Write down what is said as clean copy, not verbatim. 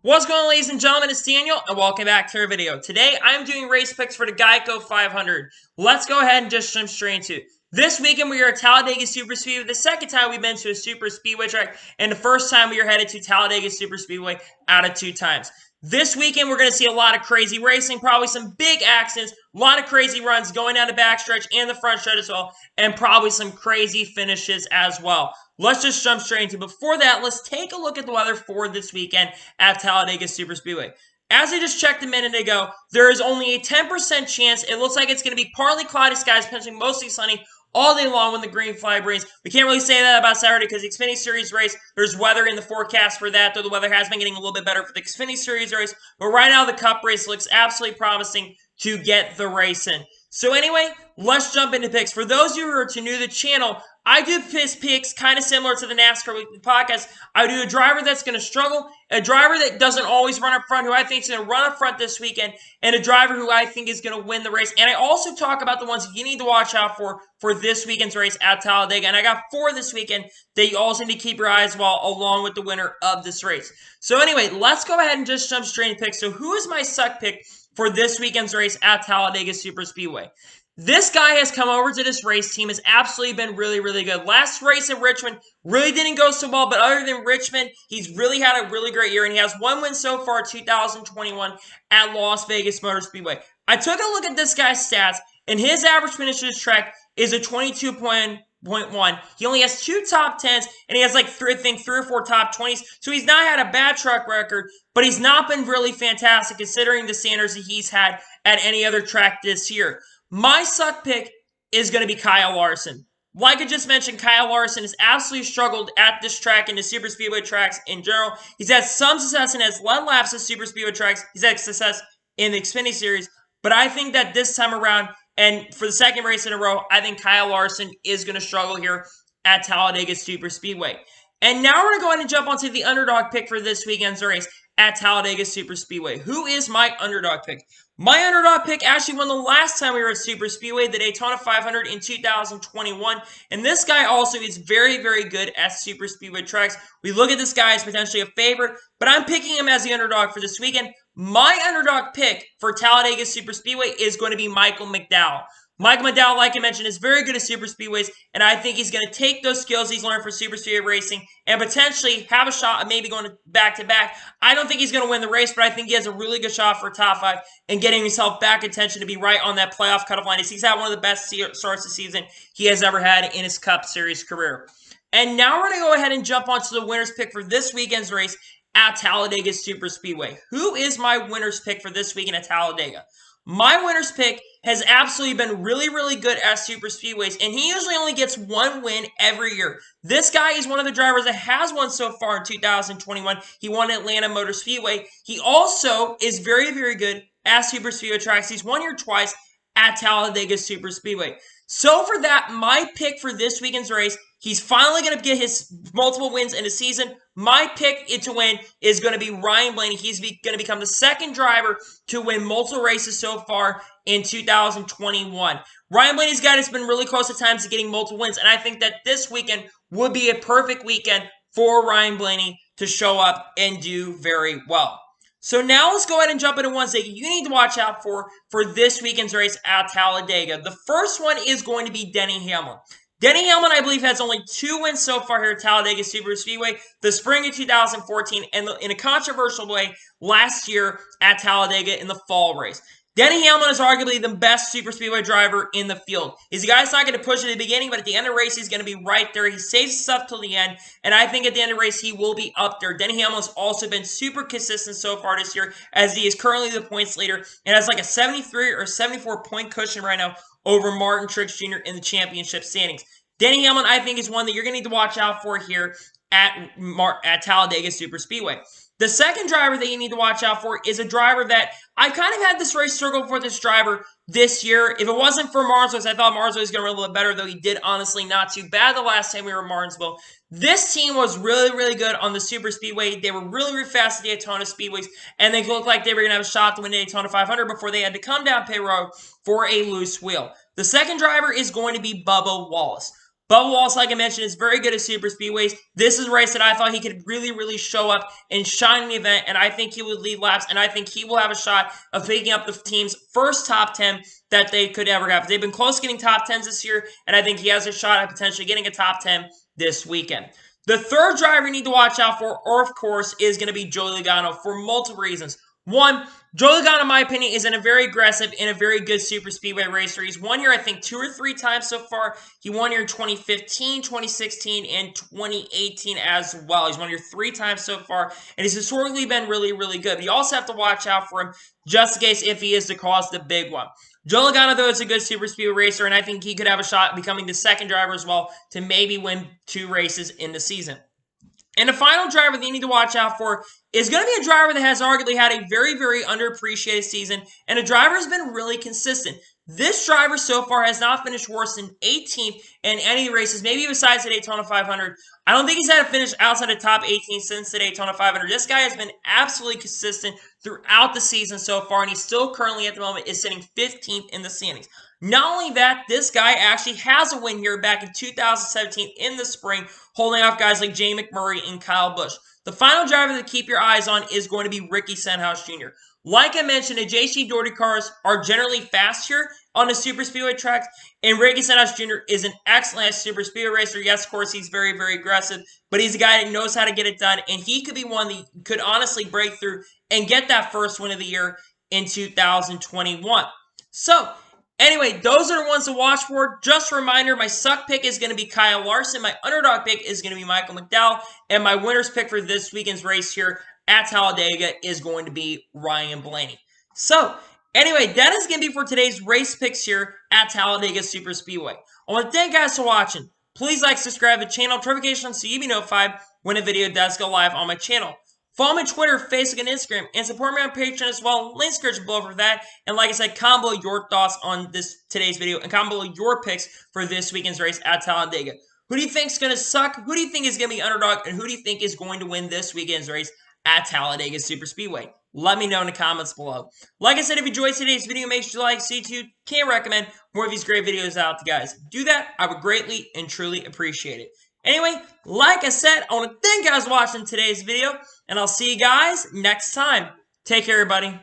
What's going on, ladies and gentlemen? It's Daniel, and welcome back to our video. Today, I'm doing race picks for the Geico 500. Let's go ahead and just jump straight into it. This weekend, we are at Talladega Superspeedway. The second time we've been to a super speedway track, and the first time we are headed to Talladega Superspeedway out of 2 times. This weekend, we're going to see a lot of crazy racing, probably some big accidents, a lot of crazy runs going down the backstretch and the front stretch as well, and probably some crazy finishes as well. Let's just jump straight into it. Before that, let's take a look at the weather for this weekend at Talladega Superspeedway. As I just checked a minute ago, there is only a 10% chance. It looks like it's going to be partly cloudy skies, potentially mostly sunny all day long when the green flag rains. We can't really say that about Saturday because the Xfinity Series race, there's weather in the forecast for that, though the weather has been getting a little bit better for the Xfinity Series race. But right now, the Cup race looks absolutely promising to get the race in. So anyway, let's jump into picks. For those of you who are new to the channel, I do picks kind of similar to the NASCAR Weekly podcast. I do a driver that's going to struggle, a driver that doesn't always run up front, who I think is going to run up front this weekend, and a driver who I think is going to win the race. And I also talk about the ones you need to watch out for this weekend's race at Talladega. And I got 4 this weekend that you also need to keep your eyes along with the winner of this race. So anyway, let's go ahead and just jump straight into picks. So who is my suck pick for this weekend's race at Talladega Superspeedway? This guy has come over to this race team, has absolutely been really, really good. Last race at Richmond really didn't go so well, but other than Richmond, he's really had a really great year, and he has 1 win so far 2021 at Las Vegas Motor Speedway. I took a look at this guy's stats, and his average finish at this track is a 22.1. He only has 2 top 10s, and he has like 3 or 4 top 20s. So he's not had a bad truck record, but he's not been really fantastic considering the standards that he's had at any other track this year. My suck pick is going to be Kyle Larson. Like I just mentioned, Kyle Larson has absolutely struggled at this track and the super speedway tracks in general. He's had some success and has led laps at super speedway tracks. He's had success in the Xfinity Series. But I think that this time around, and for the second race in a row, I think Kyle Larson is going to struggle here at Talladega Superspeedway. And now we're going to go ahead and jump onto the underdog pick for this weekend's race at Talladega Superspeedway. Who is my underdog pick? My underdog pick actually won the last time we were at Superspeedway, the Daytona 500 in 2021. And this guy also is very, very good at Superspeedway tracks. We look at this guy as potentially a favorite, but I'm picking him as the underdog for this weekend. My underdog pick for Talladega Superspeedway is going to be Michael Mcdowell. Michael McDowell, like I mentioned, is very good at super speedways, and I think he's going to take those skills he's learned for super speedway racing and potentially have a shot at maybe going back-to-back. I don't think he's going to win the race, but I think he has a really good shot for a top 5 and getting himself back in contention to be right on that playoff cutoff line. He's had one of the best starts of the season he has ever had in his Cup Series career. And now we're going to go ahead and jump onto the winner's pick for this weekend's race at Talladega Superspeedway. Who is my winner's pick for this weekend at Talladega? My winner's pick has absolutely been really, really good at super speedways, and he usually only gets 1 win every year. This guy is one of the drivers that has won so far in 2021. He won Atlanta Motor Speedway. He also is very, very good at super speedway tracks. He's won here twice at Talladega Superspeedway. So for that, my pick for this weekend's race, he's finally going to get his multiple wins in a season. My pick to win is going to be Ryan Blaney. He's going to become the second driver to win multiple races so far in 2021. Ryan Blaney's guy has been really close at times to getting multiple wins, and I think that this weekend would be a perfect weekend for Ryan Blaney to show up and do very well. So now let's go ahead and jump into ones that you need to watch out for this weekend's race at Talladega. The first one is going to be Denny Hamlin. Denny Hamlin, I believe, has only 2 wins so far here at Talladega Superspeedway, the spring of 2014, and in a controversial way last year at Talladega in the fall race. Denny Hamlin is arguably the best superspeedway driver in the field. He's a guy that's not going to push at the beginning, but at the end of the race, he's going to be right there. He saves his stuff till the end, and I think at the end of the race, he will be up there. Denny Hamlin has also been super consistent so far this year, as he is currently the points leader, and has like a 73 or 74 point cushion right now over Martin Truex Jr. in the championship standings. Denny Hamlin, I think, is one that you're going to need to watch out for here at Talladega Superspeedway. The second driver that you need to watch out for is a driver that I kind of had this race struggle for this driver this year. If it wasn't for Martinsville, I thought Martinsville was going to run a little bit better, though he did honestly not too bad the last time we were in Martinsville. This team was really, really good on the super speedway. They were really, really fast at the Daytona speedways, and they looked like they were going to have a shot to win the Daytona 500 before they had to come down pit road for a loose wheel. The second driver is going to be Bubba Wallace. Bubba Wallace, like I mentioned, is very good at super speedways. This is a race that I thought he could really show up and shine in the event, and I think he would lead laps, and I think he will have a shot of picking up the team's first top 10 that they could ever have. They've been close getting top 10s this year, and I think he has a shot at potentially getting a top 10 this weekend. The third driver you need to watch out for, or of course, is going to be Joey Legano for multiple reasons. One, Joey Legano, in my opinion, is in a very aggressive and a very good super speedway racer. He's won here, I think, 2 or 3 times so far. He won here in 2015, 2016, and 2018 as well. He's won here 3 times so far, and he's historically been really good. But you also have to watch out for him just in case if he is to cause the big one. Joey Legano, though, is a good super speedway racer, and I think he could have a shot at becoming the second driver as well to maybe win 2 races in the season. And the final driver that you need to watch out for is going to be a driver that has arguably had a very underappreciated season, and a driver has been really consistent. This driver so far has not finished worse than 18th in any races, maybe besides the Daytona 500. I don't think he's had a finish outside of top 18 since the Daytona 500. This guy has been absolutely consistent throughout the season so far, and he's still currently at the moment is sitting 15th in the standings. Not only that, this guy actually has a win here back in 2017 in the spring, holding off guys like Jay McMurray and Kyle Busch. The final driver to keep your eyes on is going to be Ricky Stenhouse Jr. Like I mentioned, the JC Doherty cars are generally fast here on the super speedway tracks, and Ricky Stenhouse Jr. is an excellent super speedway racer. Yes, of course, he's very aggressive, but he's a guy that knows how to get it done, and he could be one that could honestly break through and get that first win of the year in 2021. So, anyway, those are the ones to watch for. Just a reminder, my suck pick is going to be Kyle Larson. My underdog pick is going to be Michael Mcdowell. And my winner's pick for this weekend's race here at Talladega is going to be Ryan Blaney. So, anyway, that is going to be for today's race picks here at Talladega Super Speedway. I want to thank you guys for watching. Please like, subscribe to the channel, notifications so you be notified when a video does go live on my channel. Follow me on Twitter, Facebook, and Instagram, and support me on Patreon as well. Links description below for that. And like I said, comment below your thoughts on today's video, and comment below your picks for this weekend's race at Talladega. Who do you think is going to suck? Who do you think is going to be underdog? And who do you think is going to win this weekend's race at Talladega Super Speedway? Let me know in the comments below. Like I said, if you enjoyed today's video, make sure you like, YouTube. Can't recommend more of these great videos out to guys. Do that, I would greatly and truly appreciate it. Anyway, like I said, I want to thank you guys for watching today's video, and I'll see you guys next time. Take care, everybody.